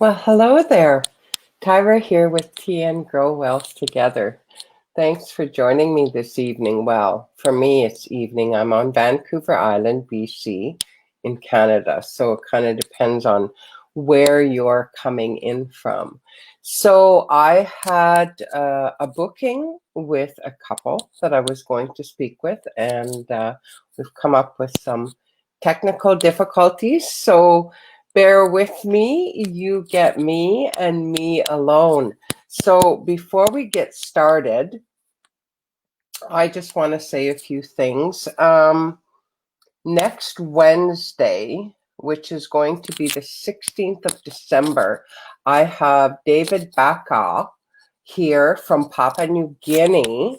Well, hello there. Tyra here with Tea and Grow Wealth Together. Thanks for joining me this evening. Well, for me, it's evening. I'm on Vancouver Island, BC, in Canada. So it kind of depends on where you're coming in from. So I had a booking with a couple that I was going to speak with, and we've come up with some technical difficulties. So bear with me. You get me and me alone. So before we get started, I just want to say a few things. Next Wednesday, which is going to be the 16th of December, I have David Baka here from Papua New Guinea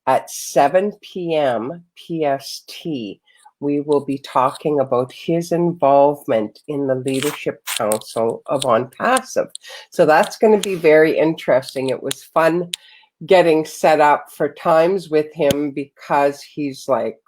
at 7 p.m. PST. We will be talking about his involvement in the Leadership Council of OnPassive. So that's going to be very interesting. It was fun getting set up for times with him because he's like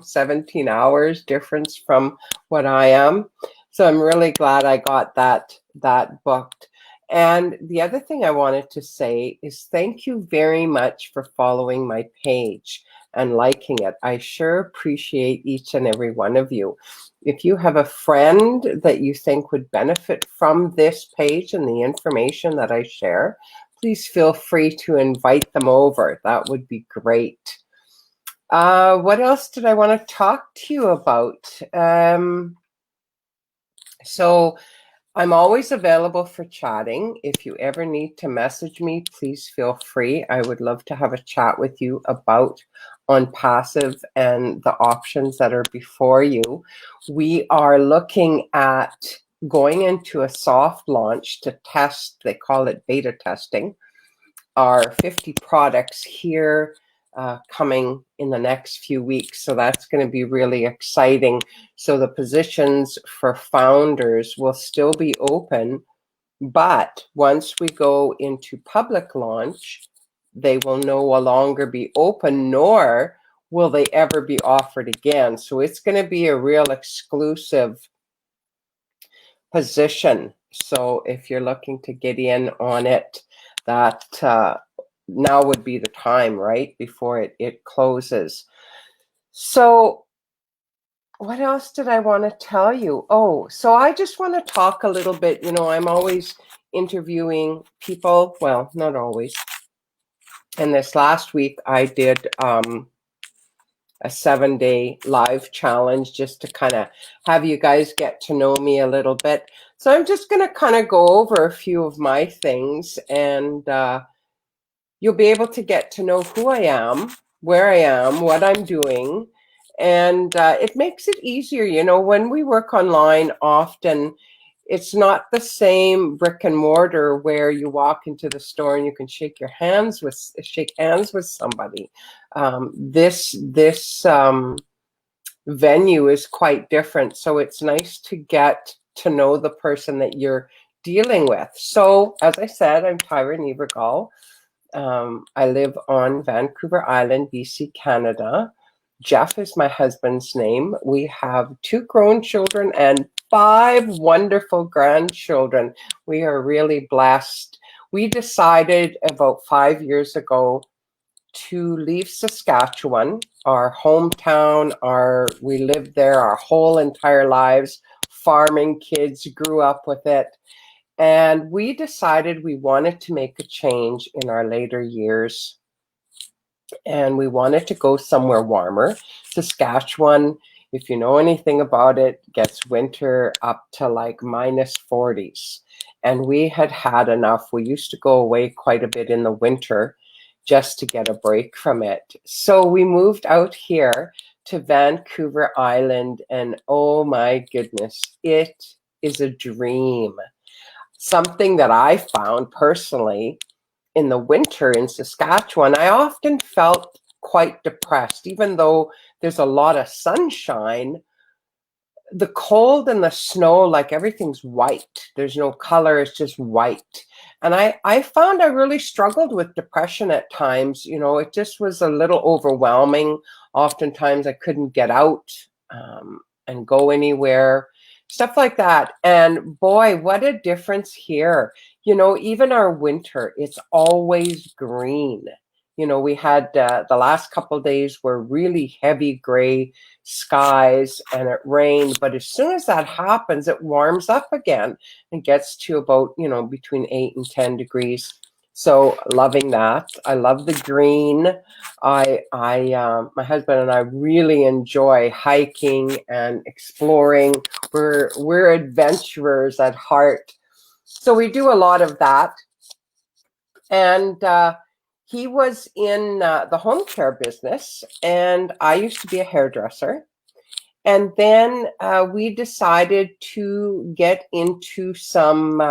17 hours difference from what I am. So I'm really glad I got that booked. And the other thing I wanted to say is thank you very much for following my page and liking it. I sure appreciate each and every one of you. If you have a friend that you think would benefit from this page and the information that I share, please feel free to invite them over. That would be great. What else did I want to talk to you about? So I'm always available for chatting. If you ever need to message me, please feel free. I would love to have a chat with you about OnPassive and the options that are before you. We are looking at going into a soft launch to test, they call it beta testing, our 50 products here coming in the next few weeks. So that's going to be really exciting. So the positions for founders will still be open, but once we go into public launch, they will no longer be open, nor will they ever be offered again. So it's going to be a real exclusive position. So if you're looking to get in on it, that now would be the time, right, before it closes. So what else did I want to tell you? Oh, so I just want to talk a little bit. You know, I'm always interviewing people. Well, not always. And this last week I did a 7-day live challenge just to kind of have you guys get to know me a little bit. So I'm just going to kind of go over a few of my things, and you'll be able to get to know who I am, where I am, what I'm doing. And it makes it easier. You know, when we work online, often it's not the same brick and mortar where you walk into the store and you can shake hands with somebody. This venue is quite different. So it's nice to get to know the person that you're dealing with. So as I said, I'm Tyra Nevergall. I live on Vancouver Island, BC, Canada. Jeff is my husband's name. We have 2 grown children and 5 wonderful grandchildren. We are really blessed. We decided about 5 years ago to leave Saskatchewan, our hometown. We lived there our whole entire lives, farming kids, grew up with it. And we decided we wanted to make a change in our later years. And we wanted to go somewhere warmer. Saskatchewan, if you know anything about it, gets winter up to like minus 40s. And we had had enough. We used to go away quite a bit in the winter just to get a break from it. So we moved out here to Vancouver Island, and oh my goodness, it is a dream. Something that I found personally in the winter in Saskatchewan, I often felt quite depressed, even though there's a lot of sunshine. The cold and the snow, like everything's white. There's no color, it's just white. And I found I really struggled with depression at times. You know, it just was a little overwhelming. Oftentimes I couldn't get out and go anywhere. stuff like that. And boy, what a difference here. Even our winter, it's always green. We had the last couple of days were really heavy gray skies and it rained. But as soon as that happens, it warms up again and gets to about, between 8 and 10 degrees. So loving that. I love the green. My husband and I really enjoy hiking and exploring. We're adventurers at heart, so we do a lot of that. And he was in the home care business, and I used to be a hairdresser. And then we decided to get into some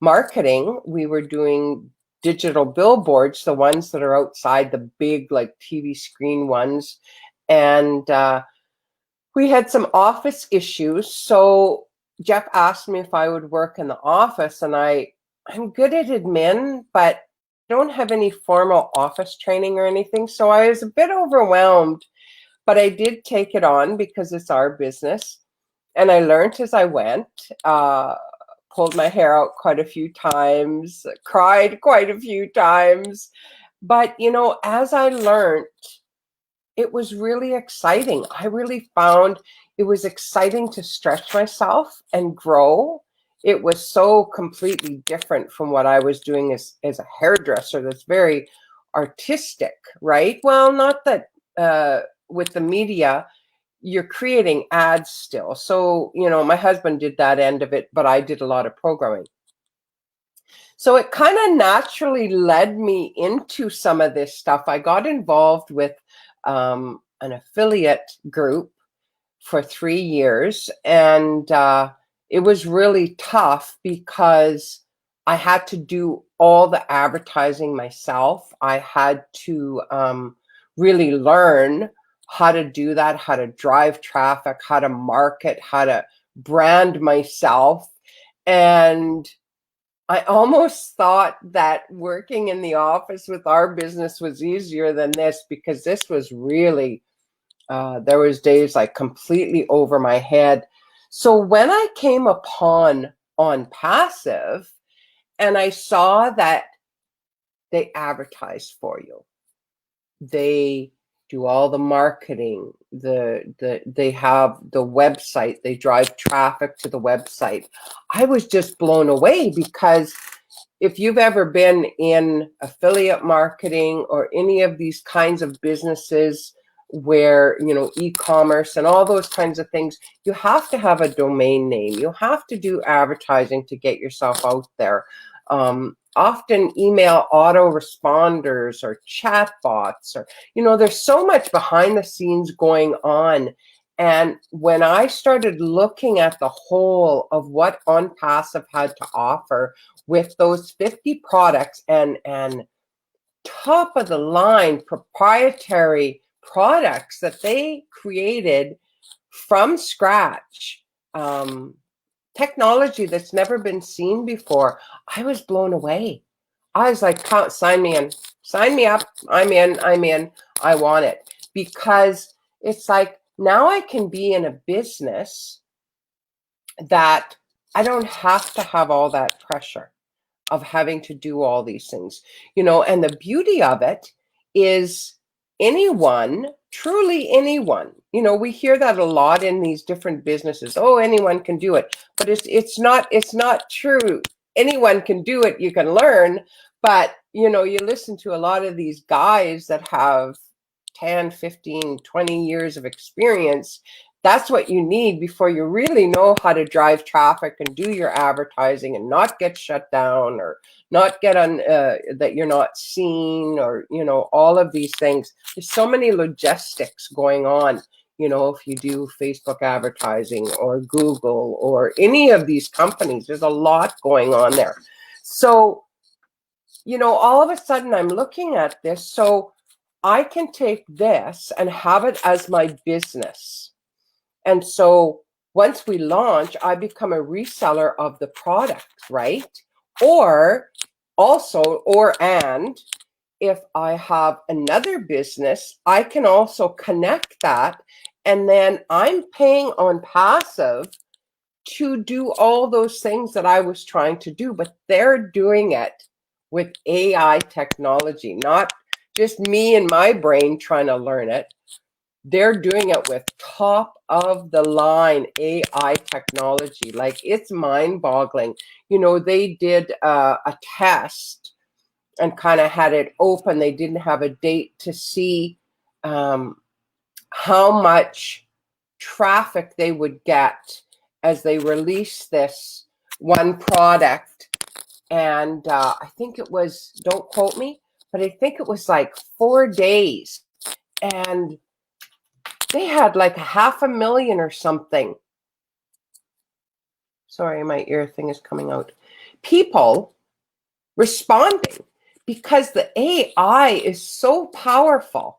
marketing. We were doing digital billboards, the ones that are outside the big like TV screen ones. And we had some office issues. So Jeff asked me if I would work in the office, and I'm good at admin, but don't have any formal office training or anything. So I was a bit overwhelmed, but I did take it on because it's our business. And I learned as I went, pulled my hair out quite a few times, cried quite a few times. But, as I learned, it was really exciting. I really found it was exciting to stretch myself and grow. It was so completely different from what I was doing as a hairdresser that's very artistic, right? Well, not that with the media, you're creating ads still. So, my husband did that end of it, but I did a lot of programming. So it kind of naturally led me into some of this stuff. I got involved with an affiliate group for 3 years, and it was really tough because I had to do all the advertising myself. I had to really learn how to do that, how to drive traffic, how to market, how to brand myself. And I almost thought that working in the office with our business was easier than this, because this was really, there was days like completely over my head. So when I came upon OnPassive and I saw that they advertise for you, they do all the marketing, they have the website, they drive traffic to the website. I was just blown away, because if you've ever been in affiliate marketing or any of these kinds of businesses where, e-commerce and all those kinds of things, you have to have a domain name. You have to do advertising to get yourself out there. Often email autoresponders or chat bots, or, there's so much behind the scenes going on. And when I started looking at the whole of what OnPassive had to offer with those 50 products and top of the line proprietary products that they created from scratch, technology that's never been seen before, I was blown away. I was like, sign me in, sign me up. I'm in, I want it. Because it's like, now I can be in a business that I don't have to have all that pressure of having to do all these things, and the beauty of it is anyone, truly anyone, we hear that a lot in these different businesses. Oh, anyone can do it, but it's not true. Anyone can do it. You can learn, but you listen to a lot of these guys that have 10, 15, 20 years of experience. That's what you need before you really know how to drive traffic and do your advertising and not get shut down, or not get on that you're not seen, or all of these things. There's so many logistics going on, if you do Facebook advertising or Google or any of these companies. There's a lot going on there. So all of a sudden I'm looking at this, so I can take this and have it as my business. And so once we launch, I become a reseller of the product, right? And if I have another business, I can also connect that. And then I'm paying OnPassive to do all those things that I was trying to do, but they're doing it with AI technology, not just me and my brain trying to learn it. They're doing it with top of the line AI technology. Like, it's mind boggling. You know, they did a test and kind of had it open. They didn't have a date to see how much traffic they would get as they released this one product. And I think it was, don't quote me, but I think it was like 4 days. And they had like 500,000 or something. Sorry, my ear thing is coming out. People responding because the AI is so powerful.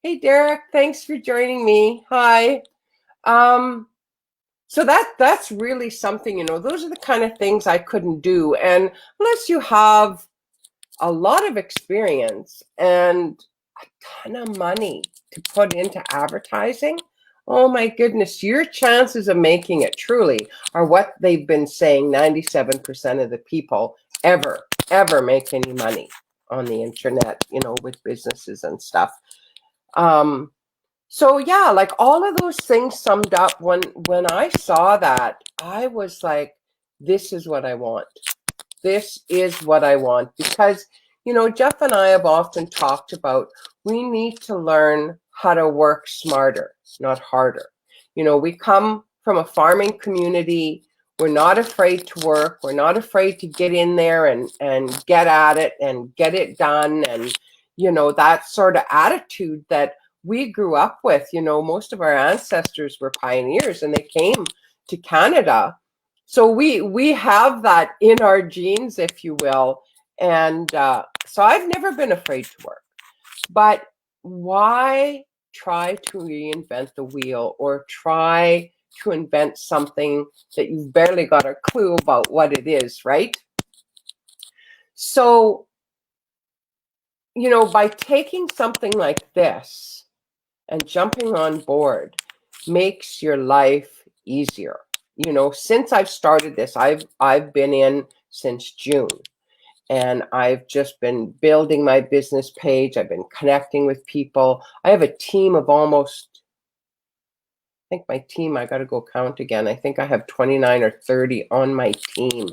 Hey, Derek, thanks for joining me. Hi. So that's really something, you know, those are the kind of things I couldn't do. And unless you have a lot of experience and a ton of money to put into advertising, oh my goodness, your chances of making it truly are what they've been saying 97% of the people ever make any money on the internet, you know, with businesses and stuff. So yeah, like all of those things summed up. When I saw that, I was like, this is what I want. This is what I want. Because, you know, Jeff and I have often talked about, we need to learn how to work smarter, not harder. You know, we come from a farming community. We're not afraid to work. We're not afraid to get in there and get at it and get it done. And, you know, that sort of attitude that we grew up with. You know, most of our ancestors were pioneers and they came to Canada. So we have that in our genes, if you will. And so I've never been afraid to work. But why try to reinvent the wheel or try to invent something that you've barely got a clue about what it is, right? So, you know, by taking something like this and jumping on board makes your life easier. You know, since I've started this, I've been in since June, and I've just been building my business page. I've been connecting with people. I have a team of almost, I think my team, I got to go count again. I think I have 29 or 30 on my team,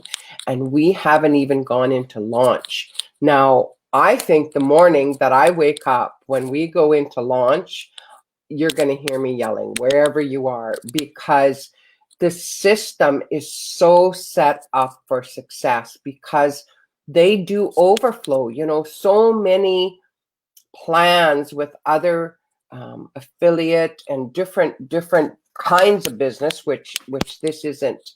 and we haven't even gone into launch. Now, I think the morning that I wake up, when we go into launch, you're going to hear me yelling wherever you are, because the system is so set up for success, because they do overflow, you know, so many plans with other affiliate and different kinds of business, which this isn't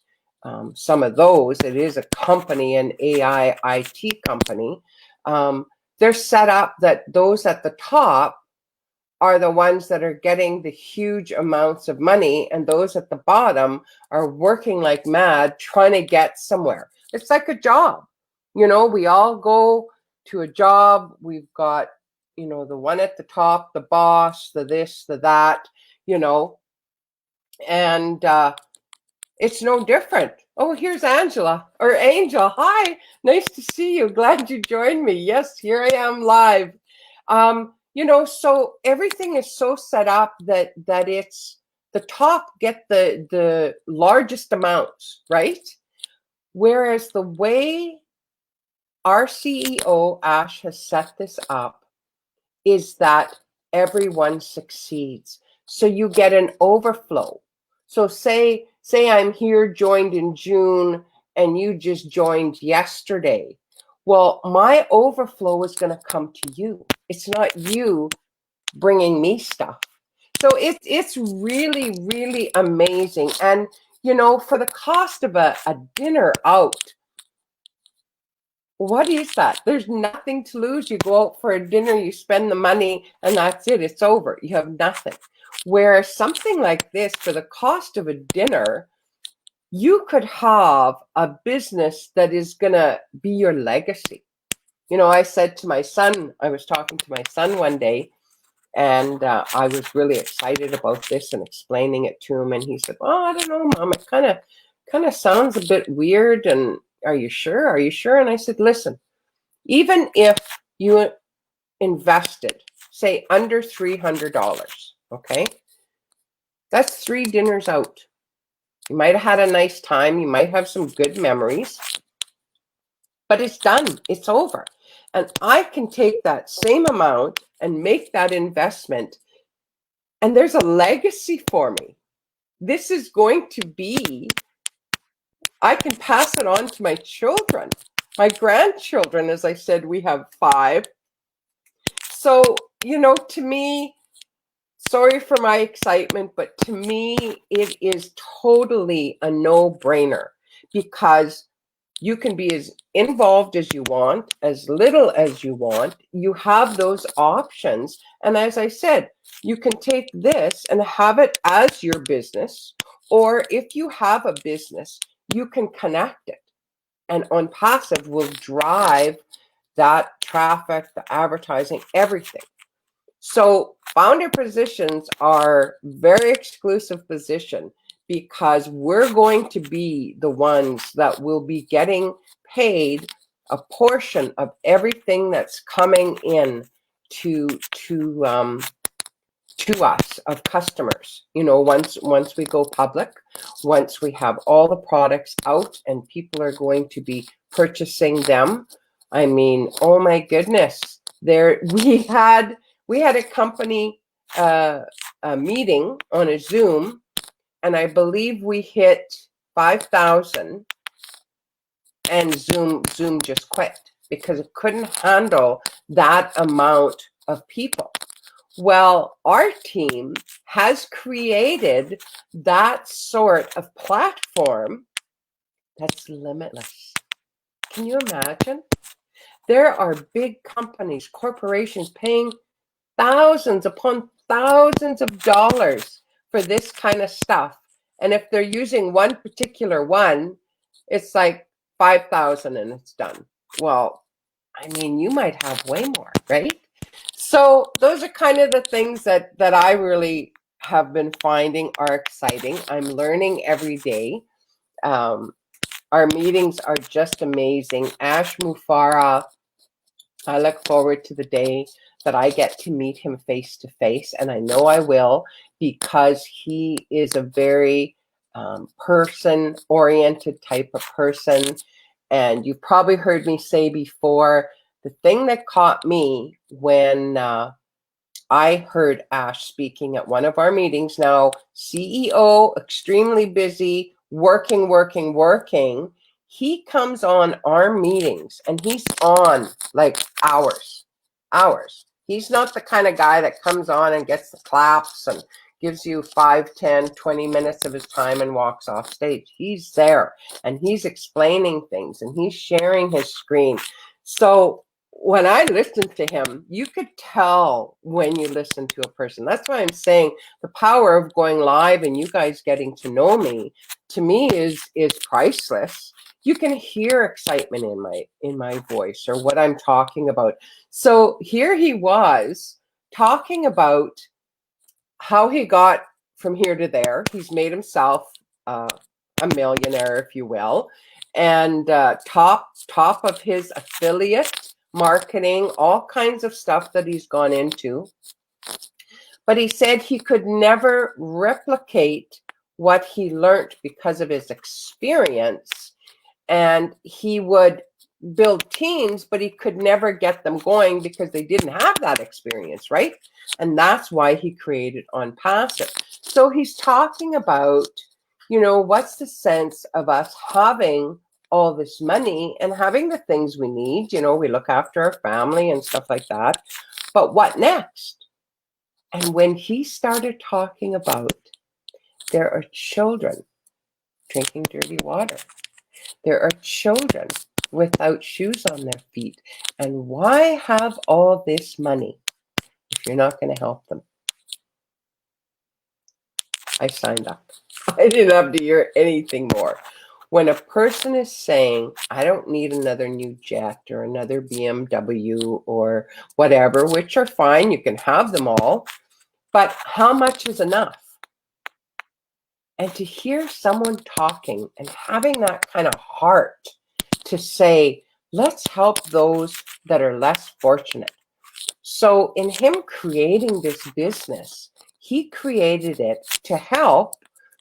some of those. It is a company, an AI IT company. They're set up that those at the top are the ones that are getting the huge amounts of money, and those at the bottom are working like mad trying to get somewhere. It's like a job. You know, we all go to a job. We've got, you know, the one at the top, the boss, the this, the that, you know, and it's no different. Oh, here's Angela or Angel. Hi, nice to see you. Glad you joined me. Yes, here I am live. You know, so everything is so set up that it's the top get the largest amounts, right? Whereas the way our CEO Ash has set this up is that everyone succeeds. So you get an overflow. So say I'm here joined in June and you just joined yesterday. Well, my overflow is going to come to you. It's not you bringing me stuff. So it's really, really amazing. And, you know, for the cost of a dinner out, what is that? There's nothing to lose. You go out for a dinner, you spend the money, and that's it. It's over. You have nothing. Whereas something like this, for the cost of a dinner, you could have a business that is going to be your legacy. You know, I said to my son, I was talking to my son one day, and I was really excited about this and explaining it to him. And he said, "Oh, I don't know, Mom. It kind kind of sounds a bit weird. And are you sure? Are you sure? And I said, listen, even if you invested, say, under $300, okay, that's 3 dinners out. You might have had a nice time. You might have some good memories, but it's done. It's over. And I can take that same amount and make that investment, and there's a legacy for me. This is going to be, I can pass it on to my children, my grandchildren. As I said, we have 5. So, you know, to me, sorry for my excitement, but to me, it is totally a no-brainer, because you can be as involved as you want, as little as you want. You have those options. And as I said, you can take this and have it as your business, or if you have a business, you can connect it. And OnPassive will drive that traffic, the advertising, everything. So founder positions are very exclusive position, because we're going to be the ones that will be getting paid a portion of everything that's coming in to us, of customers. You know, once we go public, once we have all the products out and people are going to be purchasing them. I mean, oh my goodness, we had a company a meeting on a Zoom, and I believe we hit 5,000, and Zoom just quit because it couldn't handle that amount of people. Well, our team has created that sort of platform that's limitless. Can you imagine? There are big companies, corporations paying thousands upon thousands of dollars for this kind of stuff. And if they're using one particular one, it's like 5,000 and it's done. Well, I mean, you might have way more, right? So those are kind of the things that I really have been finding are exciting. I'm learning every day. Our meetings are just amazing. Ash Mufara, I look forward to the day that I get to meet him face to face, and I know I will, because he is a very person-oriented type of person. And you've probably heard me say before, the thing that caught me when I heard Ash speaking at one of our meetings, now CEO, extremely busy, working. He comes on our meetings and he's on like hours. He's not the kind of guy that comes on and gets the claps and gives you 5, 10, 20 minutes of his time and walks off stage. He's there and he's explaining things and he's sharing his screen. So when I listened to him, you could tell when you listen to a person. That's why I'm saying the power of going live and you guys getting to know me, to me, is priceless. You can hear excitement in my voice or what I'm talking about. So here he was talking about how he got from here to there. He's made himself a millionaire, if you will, and top of his affiliate marketing, all kinds of stuff that he's gone into. But he said he could never replicate what he learned because of his experience, and he would build teams, but he could never get them going because they didn't have that experience, right? And that's why he created OnPassive. So he's talking about, you know, what's the sense of us having all this money and having the things we need? You know, we look after our family and stuff like that. But what next? And when he started talking about there are children drinking dirty water, there are children without shoes on their feet, and why have all this money if you're not going to help them? I signed up. I didn't have to hear anything more. When a person is saying, I don't need another new jet or another BMW or whatever, which are fine, you can have them all, but how much is enough? And to hear someone talking and having that kind of heart to say, let's help those that are less fortunate. So in him creating this business, he created it to help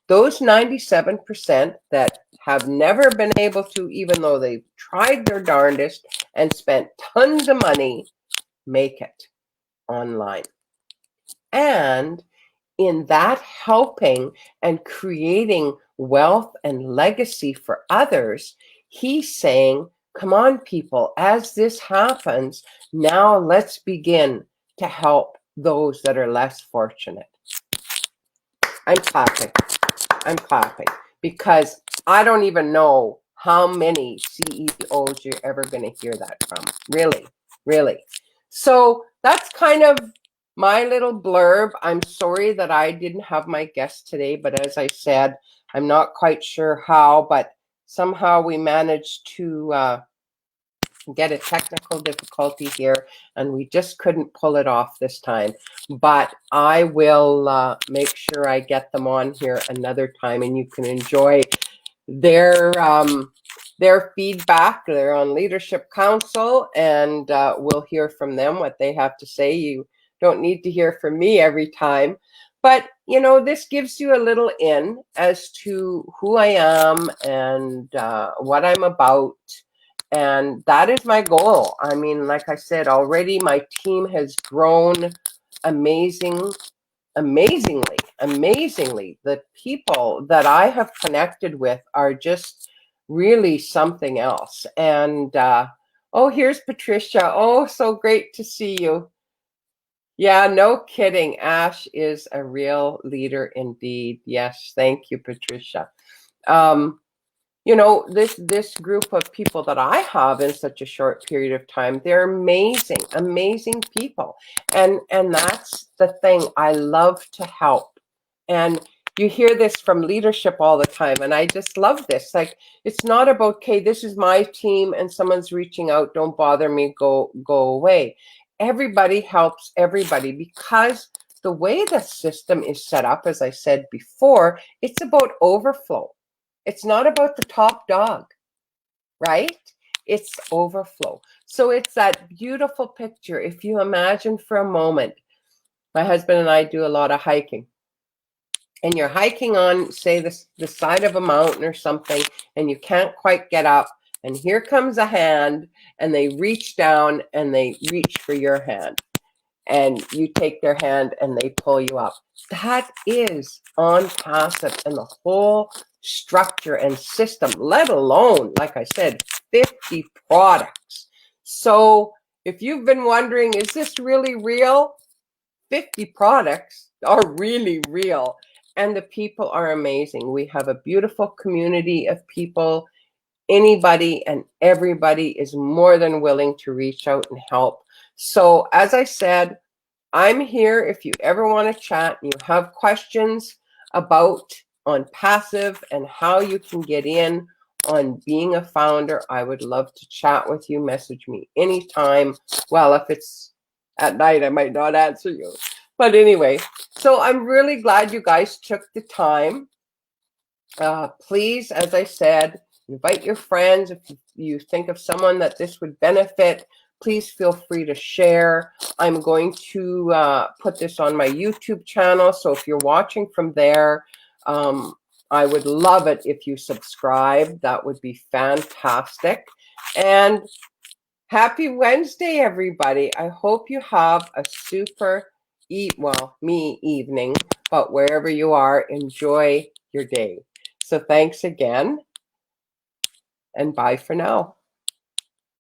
those 97% that have never been able to, even though they've tried their darndest and spent tons of money, make it online. And in that helping and creating wealth and legacy for others, he's saying, come on, people, as this happens, now let's begin to help those that are less fortunate. I'm clapping. I'm clapping because I don't even know how many CEOs you're ever going to hear that from. Really, really. So that's kind of my little blurb. I'm sorry that I didn't have my guest today, but as I said, I'm not quite sure how, but somehow we managed to get a technical difficulty here, and we just couldn't pull it off this time. But I will make sure I get them on here another time, and you can enjoy their feedback. They're on Leadership Council, and we'll hear from them what they have to say. You don't need to hear from me every time. But, you know, this gives you a little in as to who I am and what I'm about. And that is my goal. I mean, like I said, already my team has grown amazingly. The people that I have connected with are just really something else. And oh, here's Patricia. Oh, so great to see you. Yeah, no kidding. Ash is a real leader indeed. Yes, thank you, Patricia. You know, this group of people that I have in such a short period of time, they're amazing people. And that's the thing. I love to help. And you hear this from leadership all the time. And I just love this. Like, it's not about, okay, this is my team and someone's reaching out. Don't bother me. Go away. Everybody helps everybody because the way the system is set up, as I said before, it's about overflow. It's not about the top dog, right? It's overflow. So it's that beautiful picture. If you imagine for a moment, my husband and I do a lot of hiking. And you're hiking on, say, the side of a mountain or something, and you can't quite get up. And here comes a hand, and they reach down, and they reach for your hand. And you take their hand, and they pull you up. That is OnPassive and the whole structure and system, let alone, like I said, 50 products. So if you've been wondering, is this really real? 50 products are really real. And the people are amazing. We have a beautiful community of people. Anybody and everybody is more than willing to reach out and help. So as I said, I'm here if you ever want to chat and you have questions about OnPassive and how you can get in on being a founder. I would love to chat with you. Message me anytime. Well, if it's at night, I might not answer you. But anyway, so I'm really glad you guys took the time. Please, as I said, invite your friends. If you think of someone that this would benefit, please feel free to share. I'm going to put this on my YouTube channel. So if you're watching from there, I would love it if you subscribe. That would be fantastic. And happy Wednesday, everybody. I hope you have a super evening, but wherever you are, enjoy your day. So thanks again, and bye for now.